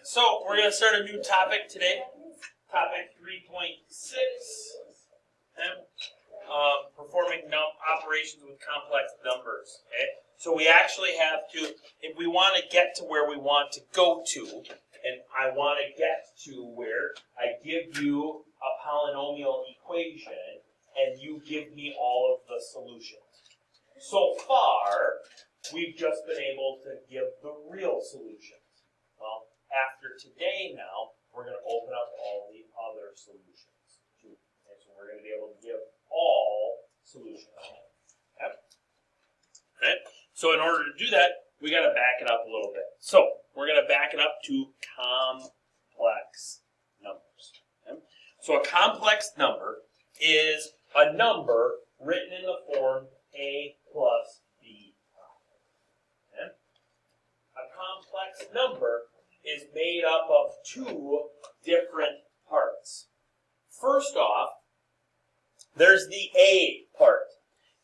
So we're going to start a new topic today. Topic 3.6. Performing operations with complex numbers. Okay. So we actually have to, if we want to get to where we want to go to, and I want to get to where I give you a polynomial equation, and you give me all of the solutions. So far, we've just been able to give the real solutions. Well, after today now, we're going to open up all the other solutions too. Okay, so we're going to be able to give all solutions. Okay? Right? So in order to do that, we got to back it up a little bit. So we're going to back it up to complex numbers. Okay? So a complex number is a number written in the form a plus b. Okay? A complex number is made up of two different parts. First off, there's the A part.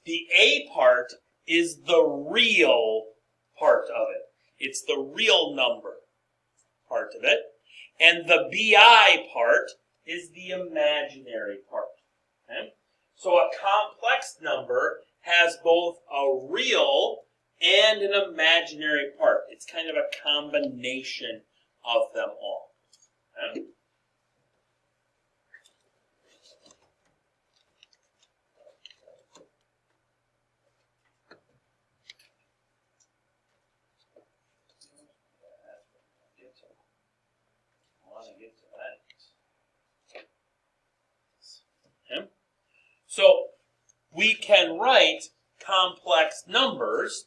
The A part is the real part of it. It's the real number part of it. And the BI part is the imaginary part. Okay? So a complex number has both a real and an imaginary part. It's kind of a combination of them all. Okay? Okay? So we can write complex numbers.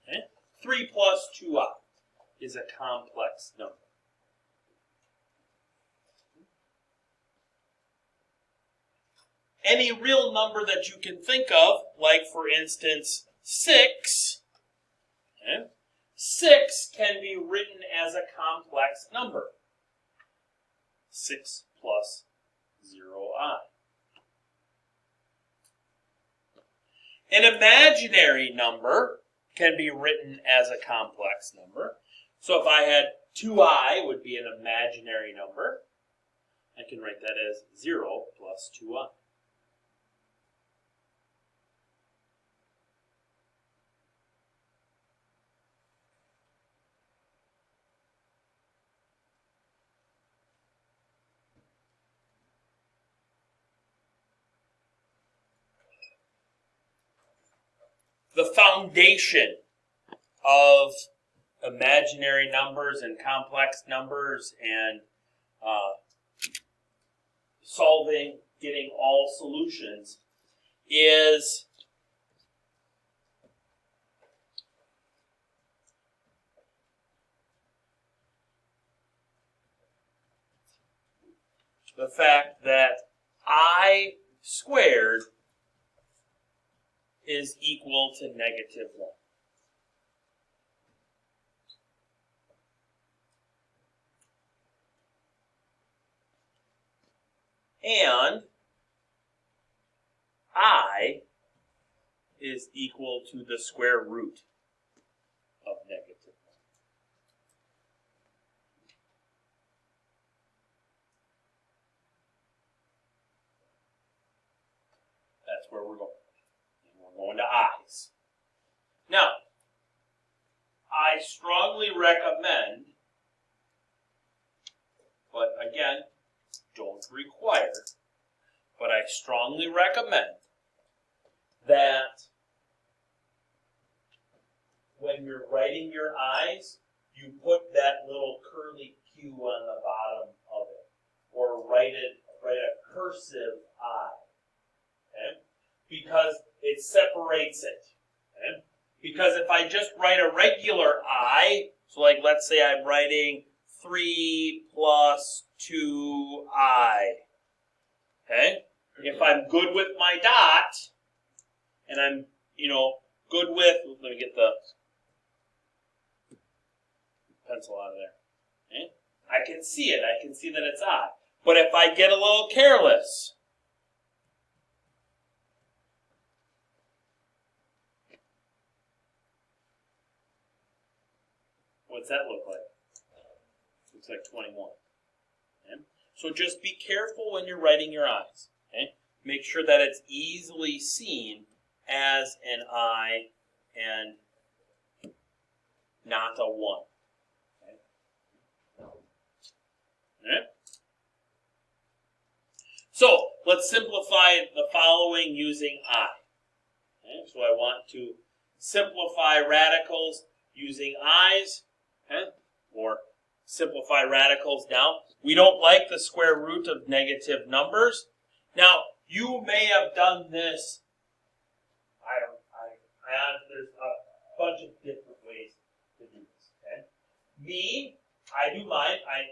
Okay? 3 plus 2i is a complex number. Any real number that you can think of, like for instance 6, okay? 6 can be written as a complex number. 6 plus 0i. An imaginary number can be written as a complex number. So if I had 2i would be an imaginary number. I can write that as 0 plus 2i. The foundation of imaginary numbers and complex numbers and solving, getting all solutions is the fact that I squared is equal to negative 1. And I is equal to the square root of negative 1. That's where we're going. And we're going to i's. Now, I strongly recommend, but again, don't require, but I strongly recommend that when you're writing your i's, you put that little curly Q on the bottom of it, or write a cursive I, okay? Because it separates it. Okay? Because if I just write a regular I, so like let's say I'm writing 3 plus 2i. Okay? If I'm good with my dot, and I'm, good with, let me get the pencil out of there. Okay? I can see it. I can see that it's I. But if I get a little careless, what's that look like? Looks Looks like 21. Okay? So just be careful when you're writing your i's. Okay? Make sure that it's easily seen as an I and not a 1. Okay? All right? So let's simplify the following using I. Okay? So I want to simplify radicals using i's, okay? Or simplify radicals now. We don't like the square root of negative numbers. Now, you may have done this. There's a bunch of different ways to do this. Okay? Me, I do mine. I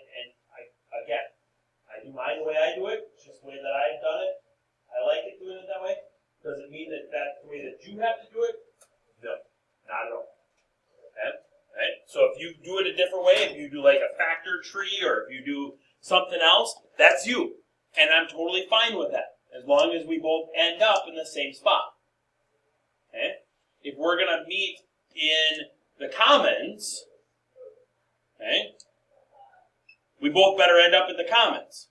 do mine the way I do it. It's just the way that I've done it. I like it doing it that way. Does it mean that that's the way that you have to do it? No, not at all. Okay? Right? So if you do it a different way, if you do like a factor tree or if you do something else, that's you. And I'm totally fine with that, as long as we both end up in the same spot. Okay? If we're going to meet in the commons, okay, we both better end up in the commons.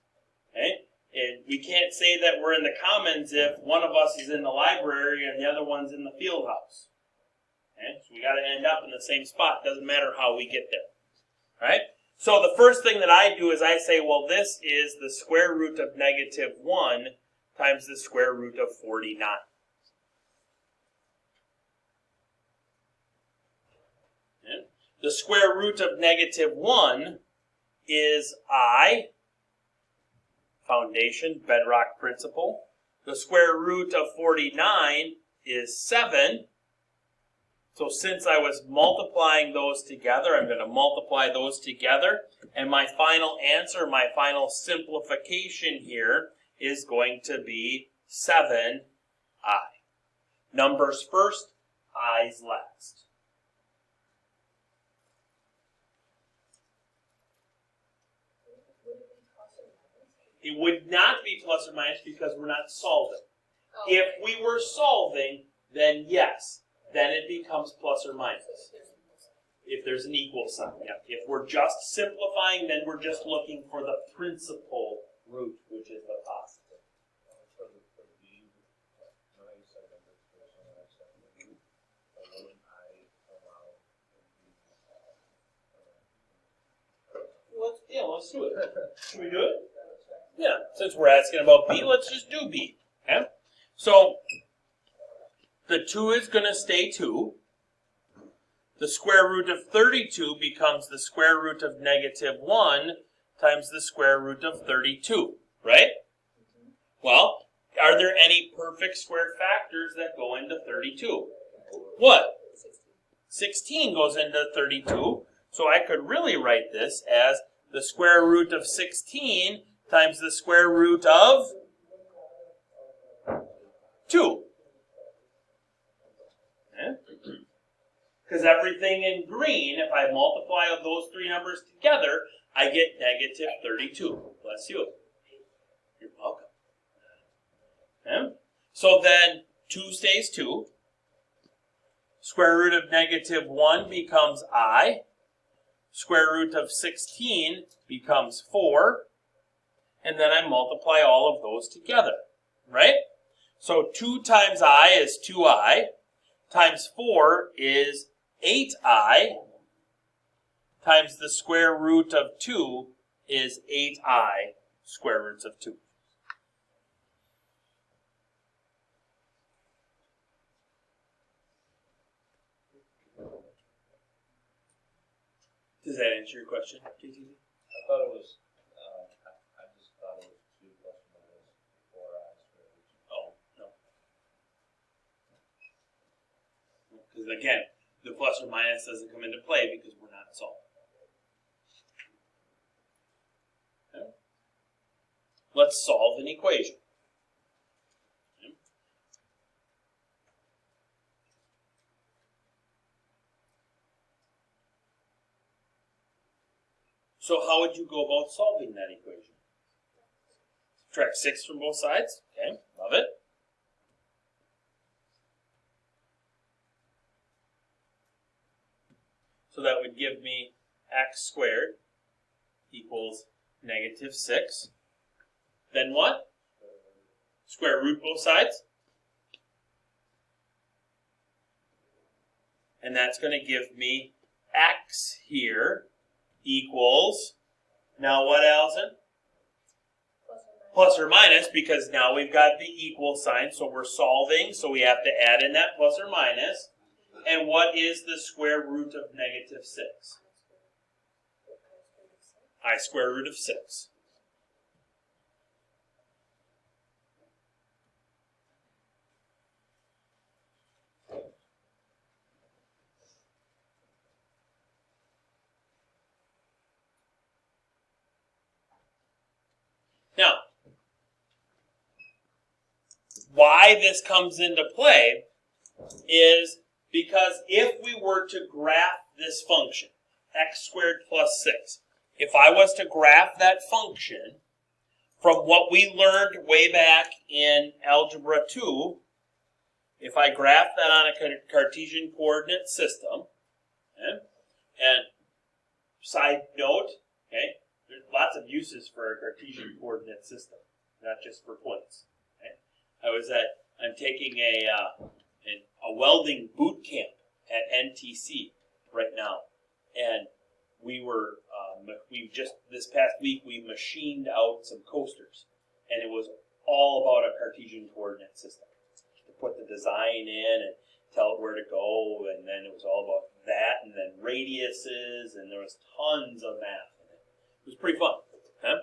Okay? And we can't say that we're in the commons if one of us is in the library and the other one's in the field house. Okay? So we got to end up in the same spot. Doesn't matter how we get there. All right? So the first thing that I do is I say, well, this is the square root of negative 1 times the square root of 49. Okay? The square root of negative 1 is I, foundation, bedrock principle. The square root of 49 is 7. So since I was multiplying those together, I'm going to multiply those together. And my final answer, my final simplification here is going to be 7i. Numbers first, i's last. It would not be plus or minus because we're not solving. Oh. If we were solving, then yes. Then it becomes plus or minus. If there's an equal sign. Yeah. If we're just simplifying, then we're just looking for the principal root, which is the positive. Let's do it. Should we do it? Yeah, since we're asking about B, let's just do B. Okay? So, the 2 is going to stay 2. The square root of 32 becomes the square root of negative 1 times the square root of 32, right? Well, are there any perfect square factors that go into 32? What? 16 goes into 32, so I could really write this as the square root of 16 times the square root of 2. Because everything in green, if I multiply those three numbers together, I get negative 32. Bless you. You're welcome. Okay? So then 2 stays 2. Square root of negative 1 becomes I. Square root of 16 becomes 4. And then I multiply all of those together. Right? So 2 times I is 2i. Times 4 is 8i. Times the square root of 2 is 8i square roots of 2. Does that answer your question, JTZ? I thought it was, I just thought it was 2 plus or minus 4i square root. Oh, no. Because again, the plus or minus doesn't come into play because we're not solving. Okay. Let's solve an equation. Okay. So how would you go about solving that equation? Subtract 6 from both sides. Okay, love it. So that would give me x squared equals -6. Then what? Square root both sides. And that's going to give me x here equals, now what, Allison? Plus or minus, because now we've got the equal sign, so we're solving, so we have to add in that plus or minus. And what is the square root of -6? I square root of 6. Now, why this comes into play is because if we were to graph this function, x squared plus 6, if I was to graph that function from what we learned way back in Algebra 2, if I graph that on a Cartesian coordinate system, okay, and side note, okay, there's lots of uses for a Cartesian coordinate system, not just for points. Okay? I'm taking a welding boot camp at NTC right now, and we just this past week we machined out some coasters, and it was all about a Cartesian coordinate system to put the design in and tell it where to go, and then it was all about that, and then radiuses, and there was tons of math in it. It was pretty fun. Okay?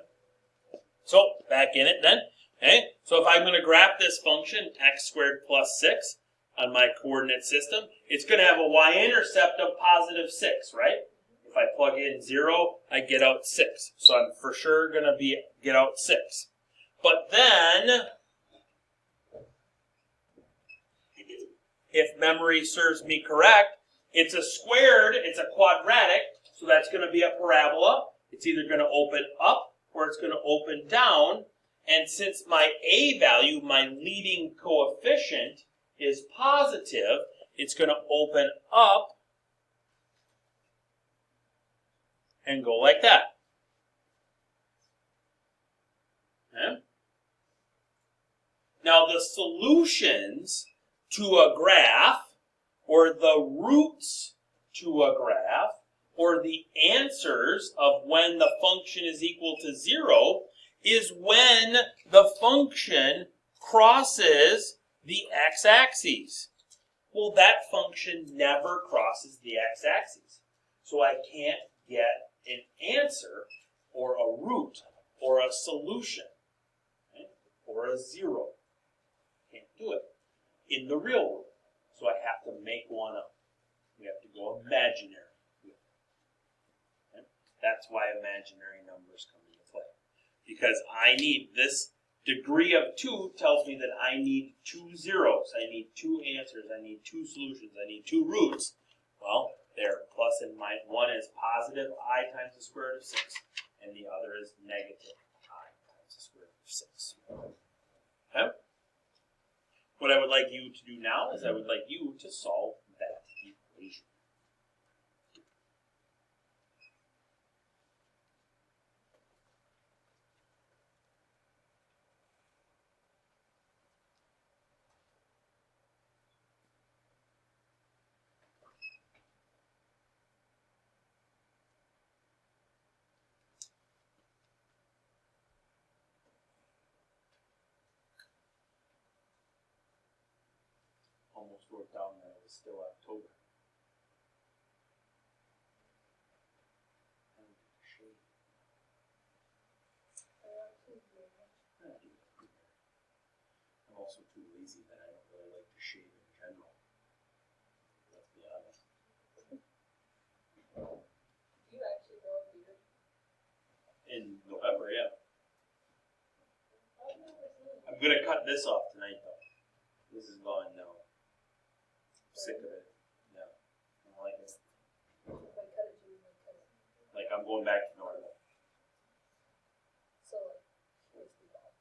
So back in it then. Okay? So if I'm going to graph this function x squared plus 6 on my coordinate system, it's going to have a y-intercept of positive 6, right? If I plug in 0, I get out 6. So I'm for sure going to get out 6. But then, if memory serves me correct, it's a squared, it's a quadratic, so that's going to be a parabola. It's either going to open up or it's going to open down. And since my a value, my leading coefficient, is positive, it's going to open up and go like that. Okay? Now the solutions to a graph, or the roots to a graph, or the answers of when the function is equal to 0, is when the function crosses the x-axis. Well, that function never crosses the x-axis. So I can't get an answer, or a root, or a solution, okay, or a 0. Can't do it in the real world. So I have to make one up. We have to go imaginary. Okay? That's why imaginary numbers come into play. Because I need this degree of 2 tells me that I need 2 zeros. I need 2 answers. I need 2 solutions. I need 2 roots. Well, there, plus and minus. One is positive I times the square root of 6, and the other is negative I times the square root of 6. Okay? What I would like you to do now is I would like you to solve that equation. Almost wrote down that it was still October. I'm also too lazy that I don't really like to shave in general. Let's be honest. You actually grow a beard? In November, yeah. I've never seen it. I'm gonna cut this off tonight though. This is gone now. I'm sick of it. Yeah. I don't like it. If I cut it, you would cut it. Like I'm going back to normal. So, like, where's the ball?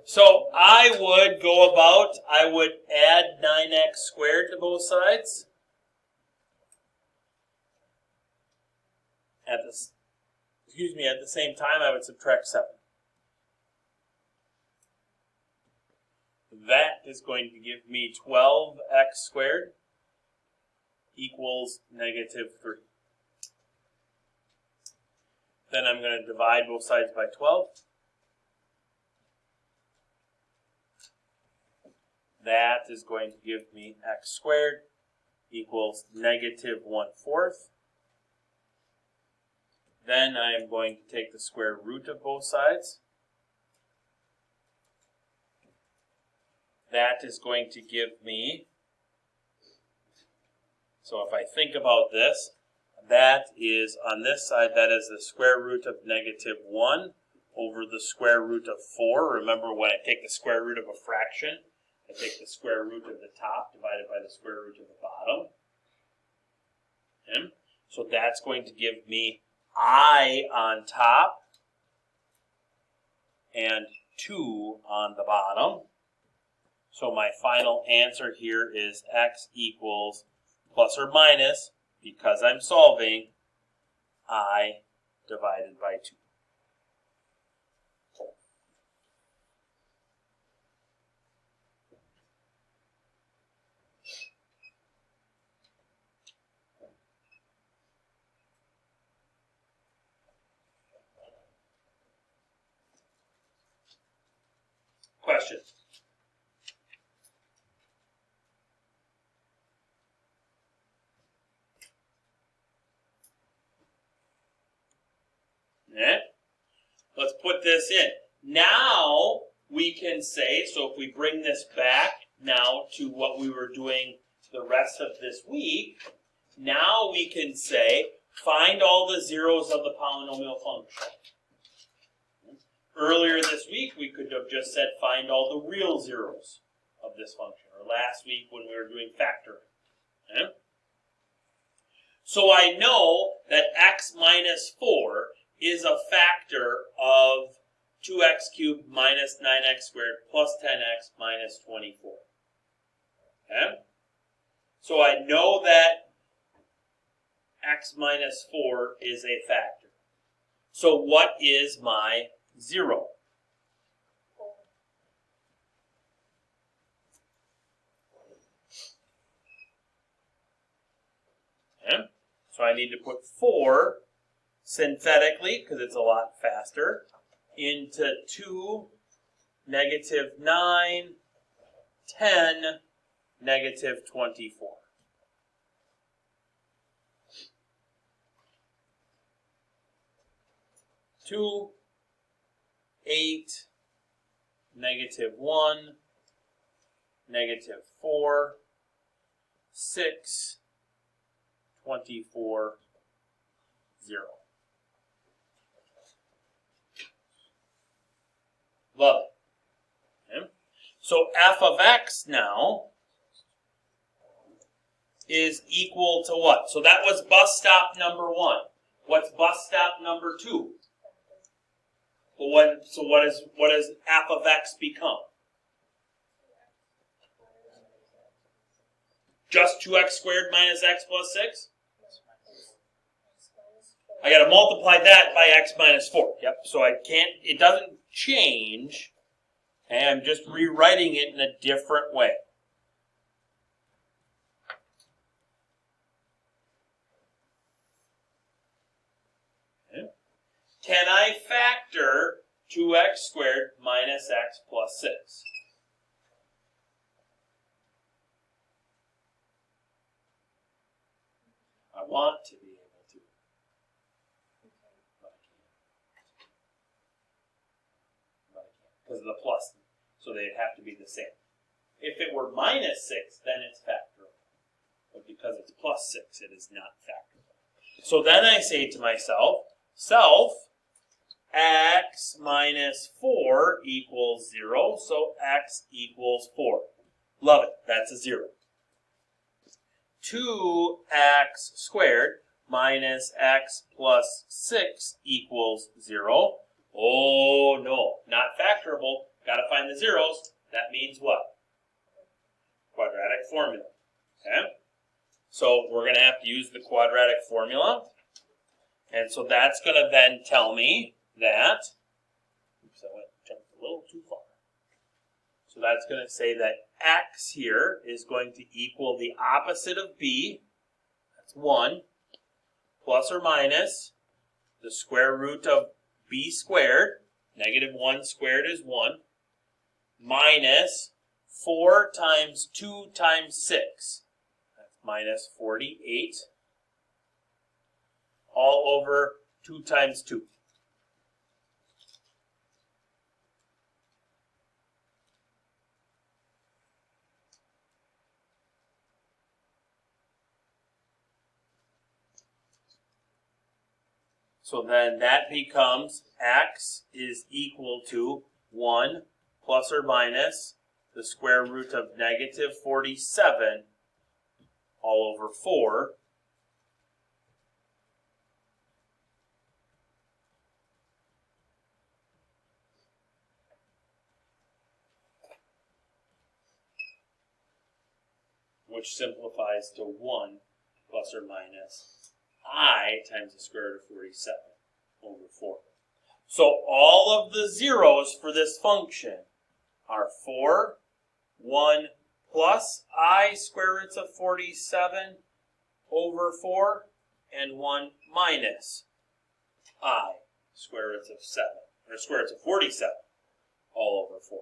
So I would go about, I would add 9x squared to both sides. At the same time, I would subtract 7. That is going to give me 12x squared equals negative 3. Then I'm going to divide both sides by 12. That is going to give me x squared equals negative 1/4. Then I am going to take the square root of both sides. That is going to give me, so if I think about this, that is, on this side, that is the square root of negative 1 over the square root of 4. Remember, when I take the square root of a fraction, I take the square root of the top divided by the square root of the bottom. Okay? So that's going to give me I on top and 2 on the bottom. So my final answer here is x equals plus or minus, because I'm solving, I divided by 2. Questions? Yeah. Let's put this in. Now we can say, so if we bring this back now to what we were doing the rest of this week, now we can say, find all the zeros of the polynomial function. Earlier this week, we could have just said, find all the real zeros of this function, or last week when we were doing factoring. Okay? So I know that x minus 4 is a factor of 2x cubed minus 9x squared plus 10x minus 24. Okay? So I know that x minus 4 is a factor. So what is my 0? Okay? So I need to put 4 synthetically, because it's a lot faster, into 2, negative 9, 10, negative 24. Two, 8, negative 1, negative 4, 6, 24, 0. Love it. Okay. So f of x now is equal to what? So that was bus stop number 1. What's bus stop number 2? So what does f of x become? Just 2x squared minus x plus 6? I got to multiply that by x minus 4. Yep. So I can't, it doesn't change. And I'm just rewriting it in a different way. Okay. Can I factor 2x squared minus x plus 6? I want to be able to. But I can't. Because of the plus. So they'd have to be the same. If it were minus 6, then it's factorable. But because it's plus 6, it is not factorable. So then I say to myself, self, x minus 4 equals 0. So x equals 4. Love it. That's a 0. 2x squared minus x plus 6 equals 0. Oh, no. Not factorable. Gotta find the zeros. That means what? Quadratic formula. Okay? So we're gonna have to use the quadratic formula. And so that's gonna then tell me that, oops, I jumped a little too far. So that's gonna say that x here is going to equal the opposite of b, that's 1, plus or minus the square root of b squared, negative 1 squared is 1, minus 4 times 2 times 6, that's minus 48, all over 2 times 2. So then that becomes x is equal to 1 plus or minus the square root of negative 47 all over 4. Which simplifies to 1 plus or minus I times the square root of 47 over 4. So all of the zeros for this function are 4, 1 plus I square roots of 47 over 4, and 1 minus I square roots of 7, or square roots of 47 all over 4.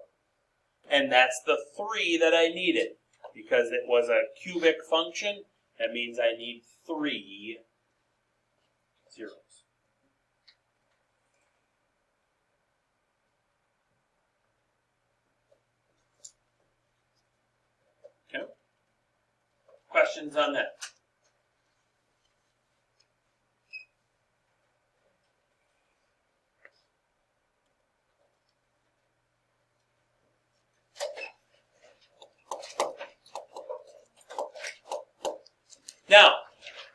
And that's the 3 that I needed. Because it was a cubic function, that means I need 3 zeros. Okay. Questions on that? Now,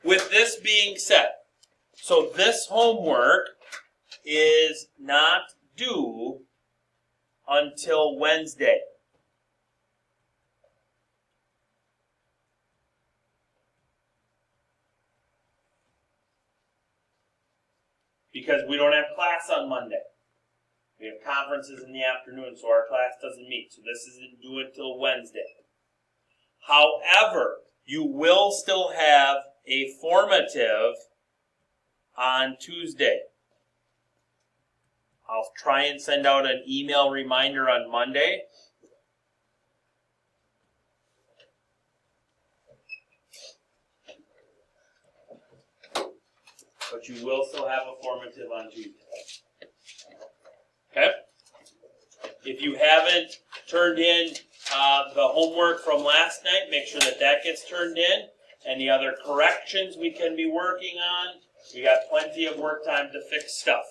with this being said, so this homework is not due until Wednesday. Because we don't have class on Monday. We have conferences in the afternoon, so our class doesn't meet. So this isn't due until Wednesday. However, you will still have a formative on Tuesday. I'll try and send out an email reminder on Monday. But you will still have a formative on Tuesday. Okay? If you haven't turned in the homework from last night, make sure that that gets turned in. Any other corrections we can be working on? We got plenty of work time to fix stuff.